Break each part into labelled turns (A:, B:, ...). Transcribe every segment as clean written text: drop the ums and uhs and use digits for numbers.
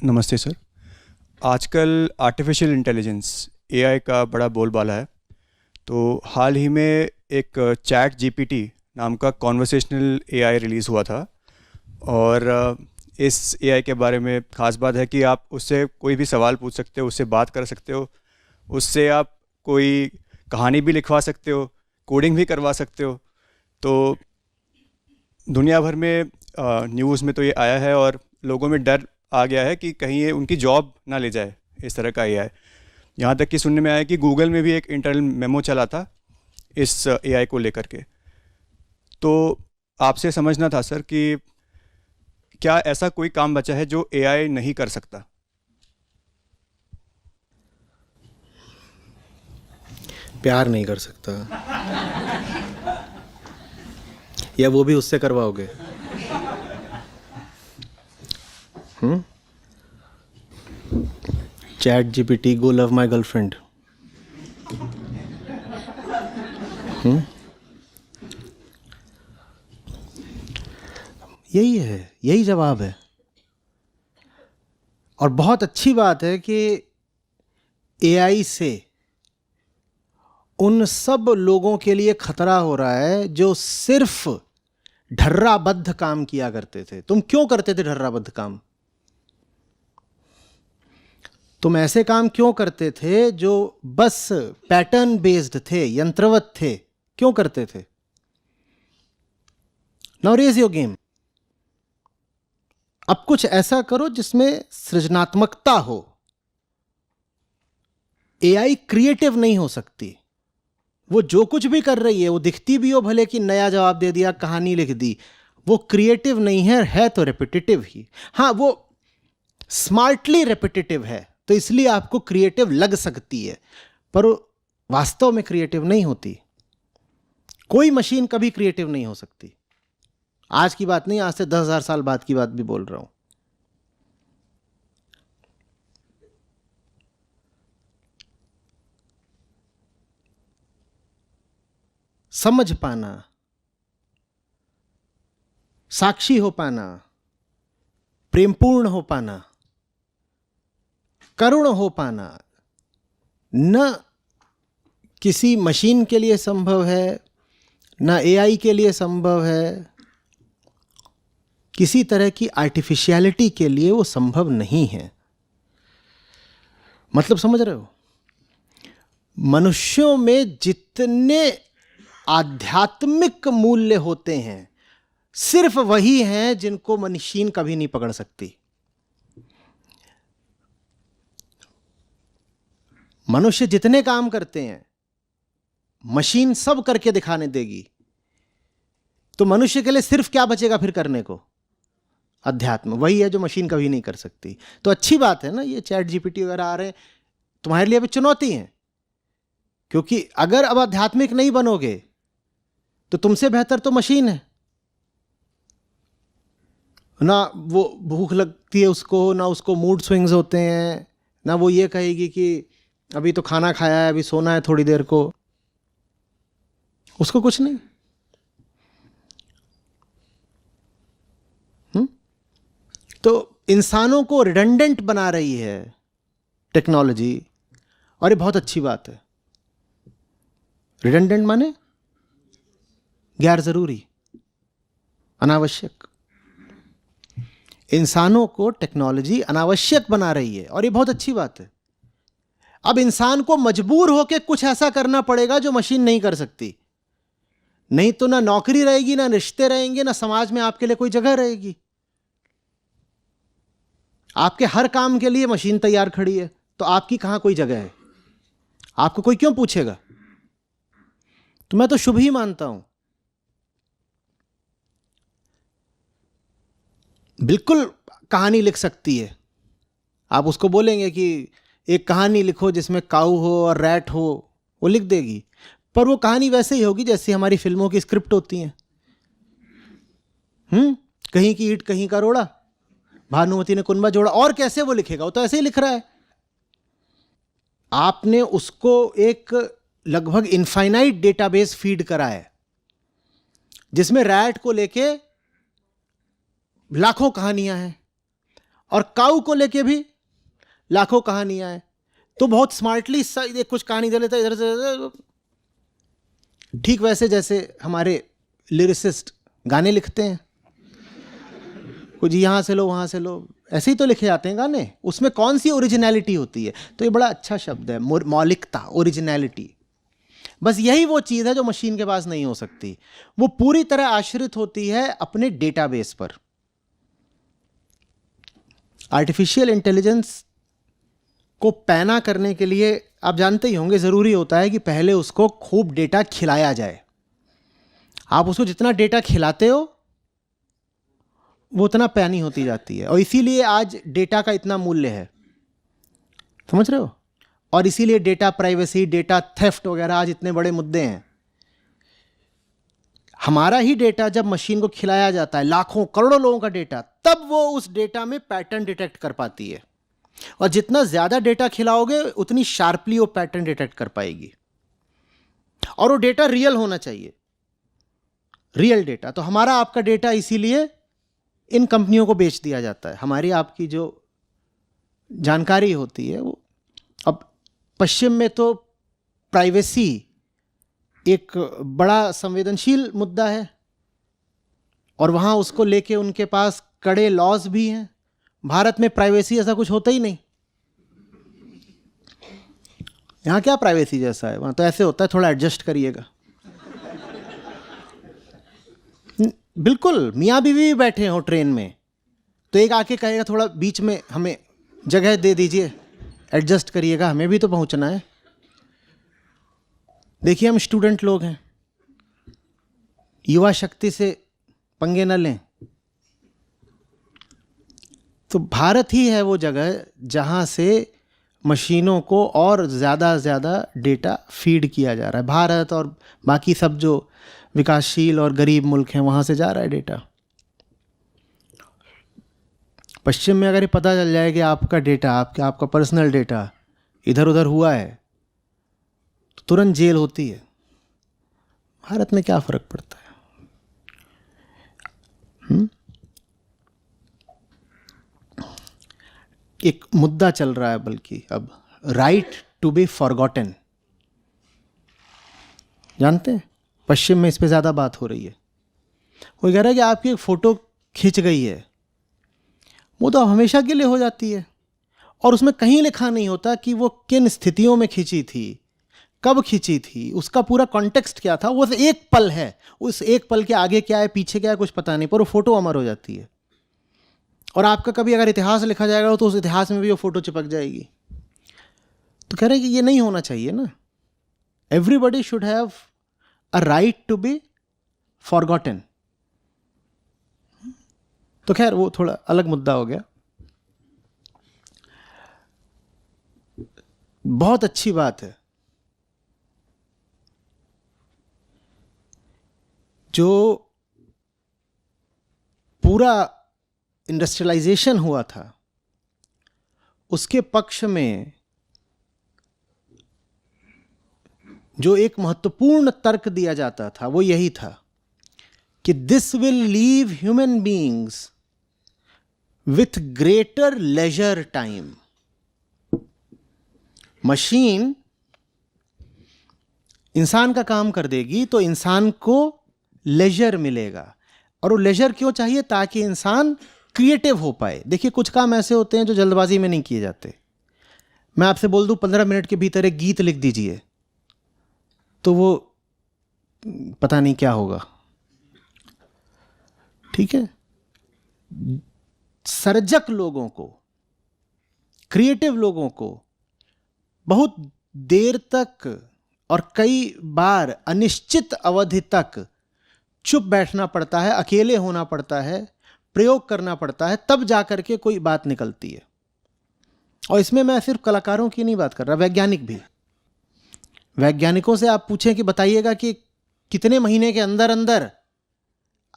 A: नमस्ते सर। आजकल artificial intelligence AI का बड़ा बोलबाला है। तो हाल ही में एक चैट जीपीटी नाम का कॉन्वर्सेशनल एआई रिलीज़ हुआ था। और इस एआई के बारे में ख़ास बात है कि आप उससे कोई भी सवाल पूछ सकते हो, उससे बात कर सकते हो, उससे आप कोई कहानी भी लिखवा सकते हो, कोडिंग भी करवा सकते हो। तो दुनिया भर में न्यूज़ में तो ये आया है और लोगों में डर आ गया है कि कहीं ये उनकी जॉब ना ले जाए इस तरह का एआई। यहाँ तक कि सुनने में आया कि गूगल में भी एक इंटरनल मेमो चला था इस एआई को लेकर के। तो आपसे समझना था सर कि क्या ऐसा कोई काम बचा है जो एआई नहीं कर सकता?
B: प्यार नहीं कर सकता या वो भी उससे करवाओगे? Chat GPT go love my girlfriend. यही है, यही जवाब है। और बहुत अच्छी बात है कि एआई से उन सब लोगों के लिए खतरा हो रहा है जो सिर्फ ढर्राबद्ध काम किया करते थे। तुम क्यों करते थे ढर्राबद्ध काम? तुम ऐसे काम क्यों करते थे जो बस पैटर्न बेस्ड थे, यंत्रवत थे? क्यों करते थे? Now raise your game. अब कुछ ऐसा करो जिसमें सृजनात्मकता हो। एआई क्रिएटिव नहीं हो सकती। वो जो कुछ भी कर रही है, वो दिखती भी हो भले कि नया जवाब दे दिया, कहानी लिख दी, वो क्रिएटिव नहीं है तो रेपिटेटिव ही। हाँ, वो स्मार्टली रेपिटेटिव है, तो इसलिए आपको क्रिएटिव लग सकती है, पर वास्तव में क्रिएटिव नहीं होती। कोई मशीन कभी क्रिएटिव नहीं हो सकती। आज की बात नहीं, आज से 10,000 साल बाद की बात भी बोल रहा हूं। समझ पाना, साक्षी हो पाना, प्रेमपूर्ण हो पाना, करुण हो पाना, न किसी मशीन के लिए संभव है, न एआई के लिए संभव है। किसी तरह की आर्टिफिशियलिटी के लिए वो संभव नहीं है। मतलब समझ रहे हो? मनुष्यों में जितने आध्यात्मिक मूल्य होते हैं, सिर्फ वही हैं जिनको मशीन कभी नहीं पकड़ सकती। मनुष्य जितने काम करते हैं, मशीन सब करके दिखाने देगी। तो मनुष्य के लिए सिर्फ क्या बचेगा फिर करने को? अध्यात्म। वही है जो मशीन कभी नहीं कर सकती। तो अच्छी बात है ना, ये चैट जीपीटी वगैरह आ रहे हैं, तुम्हारे लिए अभी चुनौती है। क्योंकि अगर अब आध्यात्मिक नहीं बनोगे तो तुमसे बेहतर तो मशीन है ना। वो भूख लगती है उसको, ना उसको मूड स्विंग्स होते हैं, ना वो ये कहेगी कि अभी तो खाना खाया है, अभी सोना है थोड़ी देर को। उसको कुछ नहीं। तो इंसानों को रिडंडेंट बना रही है टेक्नोलॉजी, और ये बहुत अच्छी बात है। रिडंडेंट माने गैर जरूरी, अनावश्यक। इंसानों को टेक्नोलॉजी अनावश्यक बना रही है, और ये बहुत अच्छी बात है। अब इंसान को मजबूर होकर कुछ ऐसा करना पड़ेगा जो मशीन नहीं कर सकती। नहीं तो ना नौकरी रहेगी, ना रिश्ते रहेंगे, ना समाज में आपके लिए कोई जगह रहेगी। आपके हर काम के लिए मशीन तैयार खड़ी है, तो आपकी कहां कोई जगह है? आपको कोई क्यों पूछेगा? तो मैं तो शुभ ही मानता हूं। बिल्कुल कहानी लिख सकती है। आप उसको बोलेंगे कि एक कहानी लिखो जिसमें काऊ हो और रैट हो, वो लिख देगी। पर वो कहानी वैसे ही होगी जैसी हमारी फिल्मों की स्क्रिप्ट होती हैं। कहीं की ईंट कहीं का रोड़ा, भानुमति ने कुनबा जोड़ा। और कैसे वो लिखेगा? वो तो ऐसे ही लिख रहा है। आपने उसको एक लगभग इनफाइनाइट डेटाबेस फीड करा है जिसमें रैट को लेके लाखों कहानियां हैं, और काऊ को लेके भी लाखों कहानियां हैं। तो बहुत स्मार्टली कुछ कहानी दे लेता है इधर से, ठीक वैसे जैसे हमारे लिरिसिस्ट गाने लिखते हैं, कुछ यहाँ से लो वहाँ से लो, ऐसे ही तो लिखे जाते हैं गाने। उसमें कौन सी ओरिजिनलिटी होती है? तो ये बड़ा अच्छा शब्द है, मौलिकता, ओरिजिनलिटी। बस यही वो चीज़ है जो मशीन के पास नहीं हो सकती। वो पूरी तरह आश्रित होती है अपने डेटाबेस पर। आर्टिफिशियल इंटेलिजेंस को पैना करने के लिए आप जानते ही होंगे, ज़रूरी होता है कि पहले उसको खूब डेटा खिलाया जाए। आप उसको जितना डेटा खिलाते हो वो उतना पैनी होती जाती है, और इसीलिए आज डेटा का इतना मूल्य है, समझ रहे हो? और इसीलिए डेटा प्राइवेसी, डेटा थेफ्ट वगैरह आज इतने बड़े मुद्दे हैं। हमारा ही डेटा जब मशीन को खिलाया जाता है, लाखों करोड़ों लोगों का डेटा, तब वो उस डेटा में पैटर्न डिटेक्ट कर पाती है। और जितना ज़्यादा डेटा खिलाओगे उतनी शार्पली वो पैटर्न डिटेक्ट कर पाएगी। और वो डेटा रियल होना चाहिए, रियल डेटा। तो हमारा आपका डेटा इसीलिए इन कंपनियों को बेच दिया जाता है। हमारी आपकी जो जानकारी होती है वो, अब पश्चिम में तो प्राइवेसी एक बड़ा संवेदनशील मुद्दा है, और वहाँ उसको लेके उनके पास कड़े लॉज भी हैं। भारत में प्राइवेसी ऐसा कुछ होता ही नहीं। यहाँ क्या प्राइवेसी जैसा है? वहाँ तो ऐसे होता है, थोड़ा एडजस्ट करिएगा। बिल्कुल, मियाँ बीवी भी बैठे हो ट्रेन में, तो एक आके कहेगा थोड़ा बीच में हमें जगह दे दीजिए, एडजस्ट करिएगा, हमें भी तो पहुँचना है। देखिए, हम स्टूडेंट लोग हैं, युवा शक्ति से पंगे न लें। तो भारत ही है वो जगह जहाँ से मशीनों को और ज़्यादा से ज़्यादा डेटा फीड किया जा रहा है। भारत और बाकी सब जो विकासशील और गरीब मुल्क हैं वहाँ से जा रहा है डेटा। पश्चिम में अगर ये पता चल जाए कि आपका डेटा, आपका पर्सनल डेटा इधर उधर हुआ है, तो तुरंत जेल होती है। भारत में क्या फ़र्क पड़ता है? एक मुद्दा चल रहा है बल्कि अब, राइट टू बी फॉरगॉटन। जानते हैं, पश्चिम में इस पे ज़्यादा बात हो रही है। वो कह रहा है कि आपकी एक फ़ोटो खिंच गई है, वो तो हमेशा के लिए हो जाती है, और उसमें कहीं लिखा नहीं होता कि वो किन स्थितियों में खिंची थी, कब खिंची थी, उसका पूरा कॉन्टेक्स्ट क्या था। वो एक पल है, उस एक पल के आगे क्या है, पीछे क्या है, कुछ पता नहीं, पर वो फ़ोटो अमर हो जाती है। और आपका कभी अगर इतिहास लिखा जाएगा तो उस इतिहास में भी वो फ़ोटो चिपक जाएगी। तो कह रहे हैं कि ये नहीं होना चाहिए ना। Everybody should have a right to be forgotten. तो खैर वो थोड़ा अलग मुद्दा हो गया। बहुत अच्छी बात है जो पूरा इंडस्ट्रियलाइजेशन हुआ था, उसके पक्ष में जो एक महत्वपूर्ण तर्क दिया जाता था वो यही था कि this will leave human beings with greater leisure time. Machine इंसान का काम कर देगी तो इंसान को लेजर मिलेगा, और वो लेजर क्यों चाहिए? ताकि इंसान क्रिएटिव हो पाए। देखिए, कुछ काम ऐसे होते हैं जो जल्दबाजी में नहीं किए जाते। मैं आपसे बोल दूं 15 मिनट के भीतर एक गीत लिख दीजिए, तो वो पता नहीं क्या होगा। ठीक है, सर्जक लोगों को, क्रिएटिव लोगों को बहुत देर तक और कई बार अनिश्चित अवधि तक चुप बैठना पड़ता है, अकेले होना पड़ता है, प्रयोग करना पड़ता है, तब जाकर के कोई बात निकलती है। और इसमें मैं सिर्फ कलाकारों की नहीं बात कर रहा, वैज्ञानिक भी। वैज्ञानिकों से आप पूछें कि बताइएगा कि कितने महीने के अंदर अंदर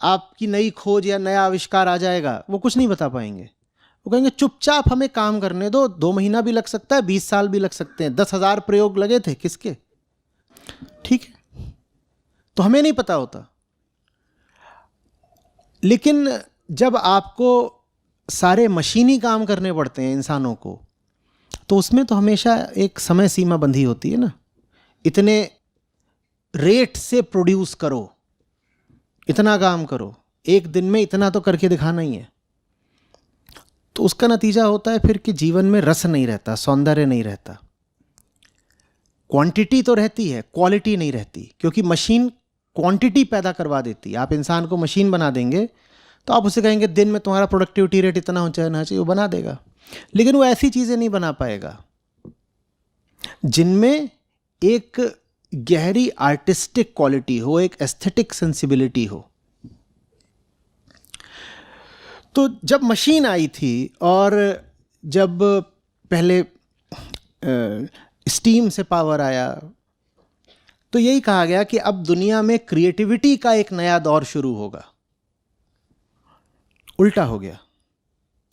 B: आपकी नई खोज या नया आविष्कार आ जाएगा, वो कुछ नहीं बता पाएंगे। वो कहेंगे चुपचाप हमें काम करने दो, 2 महीना भी लग सकता है, 20 साल भी लग सकते हैं। 10,000 प्रयोग लगे थे किसके? ठीक है, तो हमें नहीं पता होता। लेकिन जब आपको सारे मशीनी काम करने पड़ते हैं इंसानों को, तो उसमें तो हमेशा एक समय सीमा बंधी होती है ना, इतने रेट से प्रोड्यूस करो, इतना काम करो, एक दिन में इतना तो करके दिखाना ही है। तो उसका नतीजा होता है फिर कि जीवन में रस नहीं रहता, सौंदर्य नहीं रहता। क्वांटिटी तो रहती है, क्वालिटी नहीं रहती, क्योंकि मशीन क्वांटिटी पैदा करवा देती है। आप इंसान को मशीन बना देंगे तो आप उसे कहेंगे दिन में तुम्हारा प्रोडक्टिविटी रेट इतना होना चाहिए, वो बना देगा, लेकिन वो ऐसी चीज़ें नहीं बना पाएगा जिनमें एक गहरी आर्टिस्टिक क्वालिटी हो, एक एस्थेटिक सेंसिबिलिटी हो। तो जब मशीन आई थी और जब पहले स्टीम से पावर आया, तो यही कहा गया कि अब दुनिया में क्रिएटिविटी का एक नया दौर शुरू होगा। उल्टा हो गया।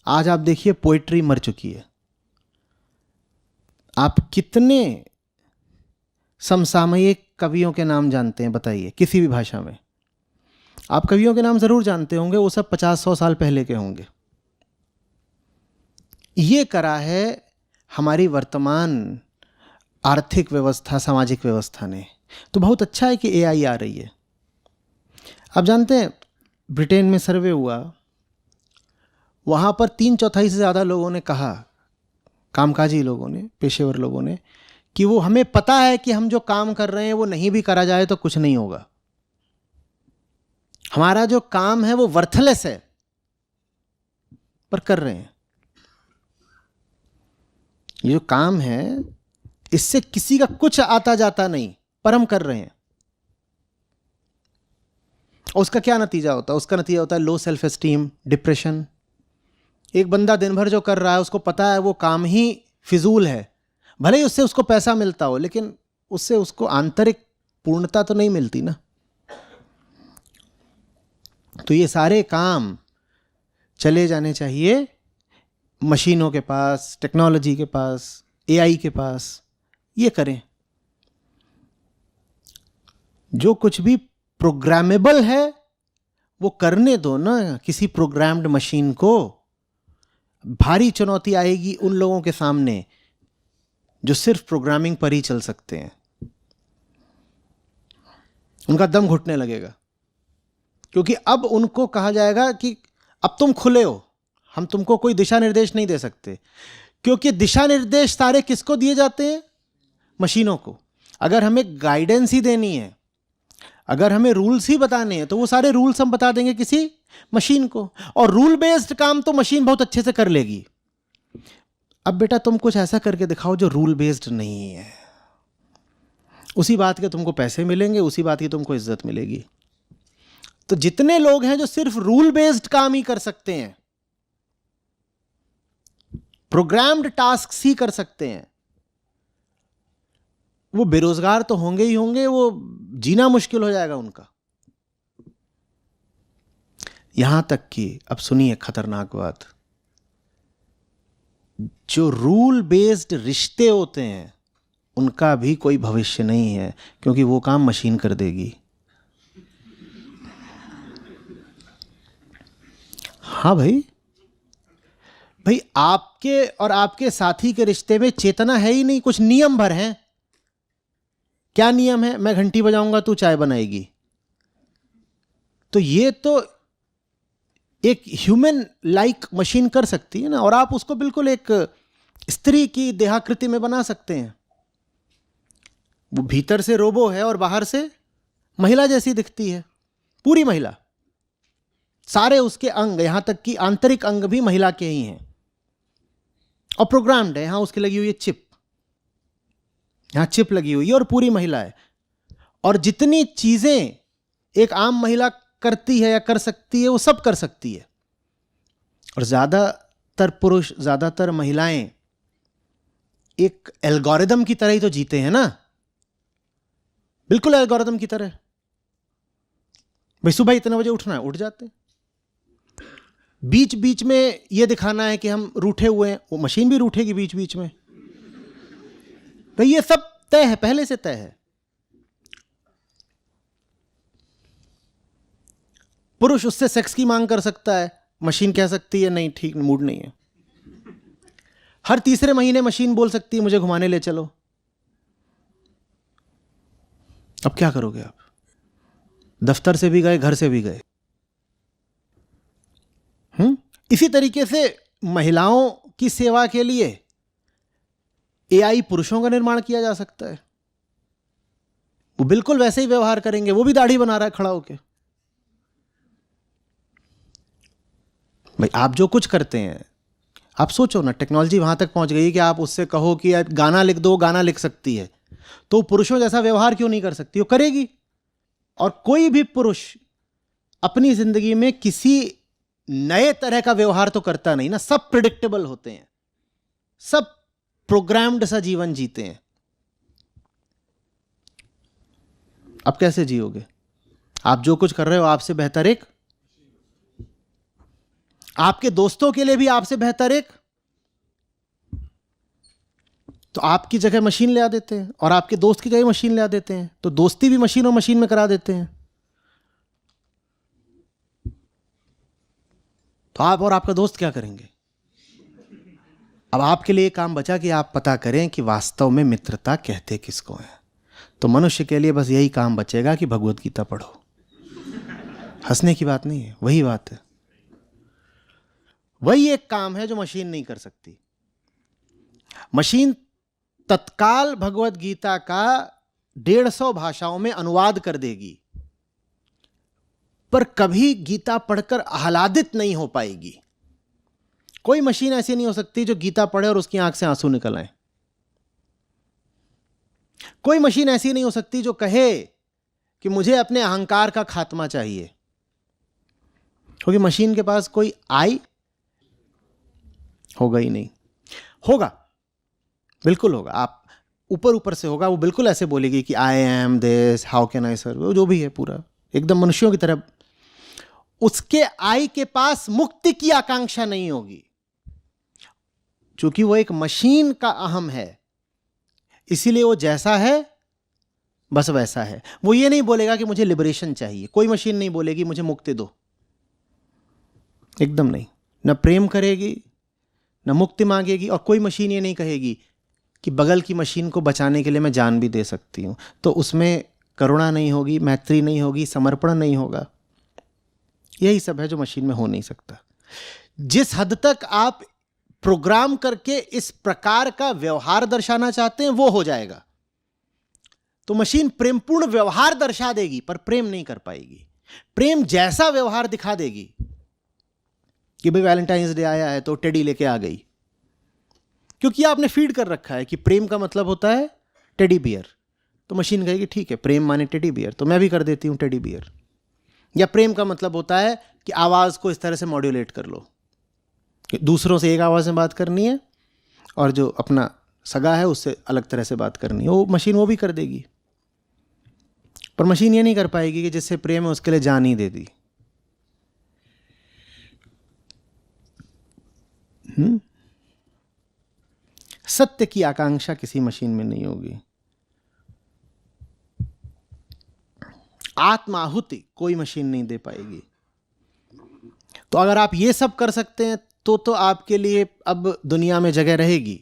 B: आज आप देखिए पोइट्री मर चुकी है। आप कितने समसामयिक कवियों के नाम जानते हैं बताइए, किसी भी भाषा में? आप कवियों के नाम जरूर जानते होंगे, वो सब 50-100 साल पहले के होंगे। ये करा है हमारी वर्तमान आर्थिक व्यवस्था, सामाजिक व्यवस्था ने। तो बहुत अच्छा है कि एआई आ रही है। आप जानते हैं ब्रिटेन में सर्वे हुआ, वहाँ पर 3/4 से ज़्यादा लोगों ने कहा, कामकाजी लोगों ने, पेशेवर लोगों ने, कि वो हमें पता है कि हम जो काम कर रहे हैं वो नहीं भी करा जाए तो कुछ नहीं होगा, हमारा जो काम है वो वर्थलेस है, पर कर रहे हैं। ये जो काम है इससे किसी का कुछ आता जाता नहीं, पर हम कर रहे हैं। और उसका क्या नतीजा होता है? उसका नतीजा होता है लो सेल्फ एस्टीम, डिप्रेशन। एक बंदा दिन भर जो कर रहा है उसको पता है वो काम ही फिजूल है, भले ही उससे उसको पैसा मिलता हो, लेकिन उससे उसको आंतरिक पूर्णता तो नहीं मिलती ना। तो ये सारे काम चले जाने चाहिए मशीनों के पास, टेक्नोलॉजी के पास, एआई के पास। ये करें। जो कुछ भी प्रोग्रामेबल है वो करने दो ना किसी प्रोग्राम्ड मशीन को। भारी चुनौती आएगी उन लोगों के सामने जो सिर्फ प्रोग्रामिंग पर ही चल सकते हैं। उनका दम घुटने लगेगा, क्योंकि अब उनको कहा जाएगा कि अब तुम खुले हो, हम तुमको कोई दिशा निर्देश नहीं दे सकते। क्योंकि दिशा निर्देश सारे किसको दिए जाते हैं? मशीनों को। अगर हमें गाइडेंस ही देनी है, अगर हमें रूल्स ही बताने हैं, तो वो सारे रूल्स हम बता देंगे किसी मशीन को, और रूल बेस्ड काम तो मशीन बहुत अच्छे से कर लेगी। अब बेटा तुम कुछ ऐसा करके दिखाओ जो रूल बेस्ड नहीं है, उसी बात के तुमको पैसे मिलेंगे, उसी बात की तुमको इज्जत मिलेगी। तो जितने लोग हैं जो सिर्फ रूल बेस्ड काम ही कर सकते हैं, प्रोग्राम्ड टास्क ही कर सकते हैं, वो बेरोजगार तो होंगे ही होंगे, वो जीना मुश्किल हो जाएगा उनका। यहां तक कि अब सुनिए खतरनाक बात, जो रूल बेस्ड रिश्ते होते हैं उनका भी कोई भविष्य नहीं है, क्योंकि वो काम मशीन कर देगी। हाँ भाई आपके और आपके साथी के रिश्ते में चेतना है ही नहीं, कुछ नियम भर हैं। क्या नियम है? मैं घंटी बजाऊंगा तू चाय बनाएगी। तो ये तो एक ह्यूमन लाइक मशीन कर सकती है ना, और आप उसको बिल्कुल एक स्त्री की देहाकृति में बना सकते हैं। वो भीतर से रोबो है और बाहर से महिला जैसी दिखती है, पूरी महिला, सारे उसके अंग, यहां तक कि आंतरिक अंग भी महिला के ही हैं, और प्रोग्राम्ड है। यहां उसकी लगी हुई है चिप, यहां चिप लगी हुई है, और पूरी महिला है। और जितनी चीजें एक आम महिला करती है या कर सकती है, वो सब कर सकती है। और ज्यादातर पुरुष, ज्यादातर महिलाएं एक एल्गोरिदम की तरह ही तो जीते हैं ना, बिल्कुल एल्गोरिदम की तरह। भाई सुबह इतने बजे उठना है, उठ जाते हैं। बीच बीच में ये दिखाना है कि हम रूठे हुए हैं, वो मशीन भी रूठेगी बीच बीच में। भाई ये सब तय है, पहले से तय है। पुरुष उससे सेक्स की मांग कर सकता है, मशीन कह सकती है नहीं ठीक मूड नहीं है। हर तीसरे महीने मशीन बोल सकती है मुझे घुमाने ले चलो। अब क्या करोगे आप? दफ्तर से भी गए, घर से भी गए। इसी तरीके से महिलाओं की सेवा के लिए एआई पुरुषों का निर्माण किया जा सकता है। वो बिल्कुल वैसे ही व्यवहार करेंगे, वो भी दाढ़ी बना रहा है खड़ा होके। भाई आप जो कुछ करते हैं, आप सोचो ना, टेक्नोलॉजी वहां तक पहुंच गई कि आप उससे कहो कि यार गाना लिख दो, गाना लिख सकती है, तो पुरुषों जैसा व्यवहार क्यों नहीं कर सकती? वो करेगी। और कोई भी पुरुष अपनी जिंदगी में किसी नए तरह का व्यवहार तो करता नहीं ना, सब प्रिडिक्टेबल होते हैं, सब प्रोग्राम्ड सा जीवन जीते हैं। अब कैसे जियोगे? आप जो कुछ कर रहे हो आपसे बेहतर एक, आपके दोस्तों के लिए भी आपसे बेहतर एक, तो आपकी जगह मशीन ले आ देते हैं और आपके दोस्त की जगह मशीन ले आ देते हैं, तो दोस्ती भी मशीन और मशीन में करा देते हैं। तो आप और आपका दोस्त क्या करेंगे? अब आपके लिए काम बचा कि आप पता करें कि वास्तव में मित्रता कहते किसको है। तो मनुष्य के लिए बस यही काम बचेगा कि भगवत गीता पढ़ो। हंसने की बात नहीं है, वही बात है। वही एक काम है जो मशीन नहीं कर सकती। मशीन तत्काल भगवत गीता का 150 भाषाओं में अनुवाद कर देगी, पर कभी गीता पढ़कर आह्लादित नहीं हो पाएगी। कोई मशीन ऐसी नहीं हो सकती जो गीता पढ़े और उसकी आंख से आंसू निकल आए। कोई मशीन ऐसी नहीं हो सकती जो कहे कि मुझे अपने अहंकार का खात्मा चाहिए, क्योंकि मशीन के पास कोई आई होगा ही नहीं। होगा, बिल्कुल होगा, आप ऊपर ऊपर से होगा। वो बिल्कुल ऐसे बोलेगी कि I am this, how can I serve, जो भी है पूरा एकदम मनुष्यों की तरह। उसके आई के पास मुक्ति की आकांक्षा नहीं होगी, क्योंकि वो एक मशीन का अहम है। इसीलिए वो जैसा है बस वैसा है। वो ये नहीं बोलेगा कि मुझे लिबरेशन चाहिए। कोई मशीन नहीं बोलेगी मुझे मुक्ति दो, एकदम नहीं। न प्रेम करेगी, न मुक्ति मांगेगी। और कोई मशीन ये नहीं कहेगी कि बगल की मशीन को बचाने के लिए मैं जान भी दे सकती हूं। तो उसमें करुणा नहीं होगी, मैत्री नहीं होगी, समर्पण नहीं होगा। यही सब है जो मशीन में हो नहीं सकता। जिस हद तक आप प्रोग्राम करके इस प्रकार का व्यवहार दर्शाना चाहते हैं वो हो जाएगा। तो मशीन प्रेमपूर्ण व्यवहार दर्शा देगी पर प्रेम नहीं कर पाएगी। प्रेम जैसा व्यवहार दिखा देगी कि भाई वैलेंटाइंस डे आया है तो टेडी लेके आ गई, क्योंकि आपने फीड कर रखा है कि प्रेम का मतलब होता है टेडी बियर। तो मशीन कहेगी ठीक है, प्रेम माने टेडी बियर, तो मैं भी कर देती हूं टेडी बियर। या प्रेम का मतलब होता है कि आवाज को इस तरह से मॉड्यूलेट कर लो कि दूसरों से एक आवाज में बात करनी है और जो अपना सगा है उससे अलग तरह से बात करनी है। वो मशीन वो भी कर देगी, पर मशीन ये नहीं कर पाएगी कि जिससे प्रेम है उसके लिए जान ही दे दी। सत्य की आकांक्षा किसी मशीन में नहीं होगी। आत्माहुति कोई मशीन नहीं दे पाएगी। तो अगर आप ये सब कर सकते हैं तो आपके लिए अब दुनिया में जगह रहेगी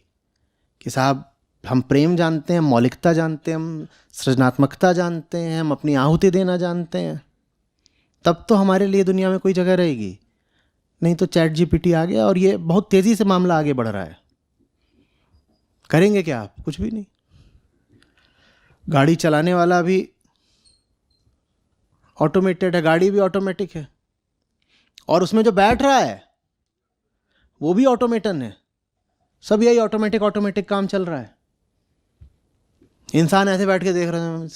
B: कि साहब हम प्रेम जानते हैं, मौलिकता जानते हैं, हम सृजनात्मकता जानते हैं, हम अपनी आहुति देना जानते हैं। तब तो हमारे लिए दुनिया में कोई जगह रहेगी। नहीं तो चैट जीपीटी आ गया और ये बहुत तेजी से मामला आगे बढ़ रहा है। करेंगे क्या आप? कुछ भी नहीं। गाड़ी चलाने वाला भी ऑटोमेटेड है, गाड़ी भी ऑटोमेटिक है, और उसमें जो बैठ रहा है वो भी ऑटोमेटन है। सब यही ऑटोमेटिक काम चल रहा है। इंसान ऐसे बैठ के देख रहे हैं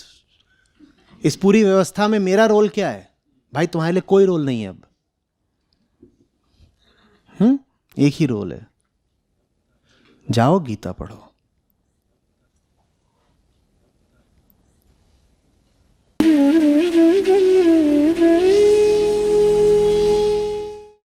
B: इस पूरी व्यवस्था में मेरा रोल क्या है? भाई तुम्हारे लिए कोई रोल नहीं है अब। एक ही रोल है, जाओ गीता पढ़ो।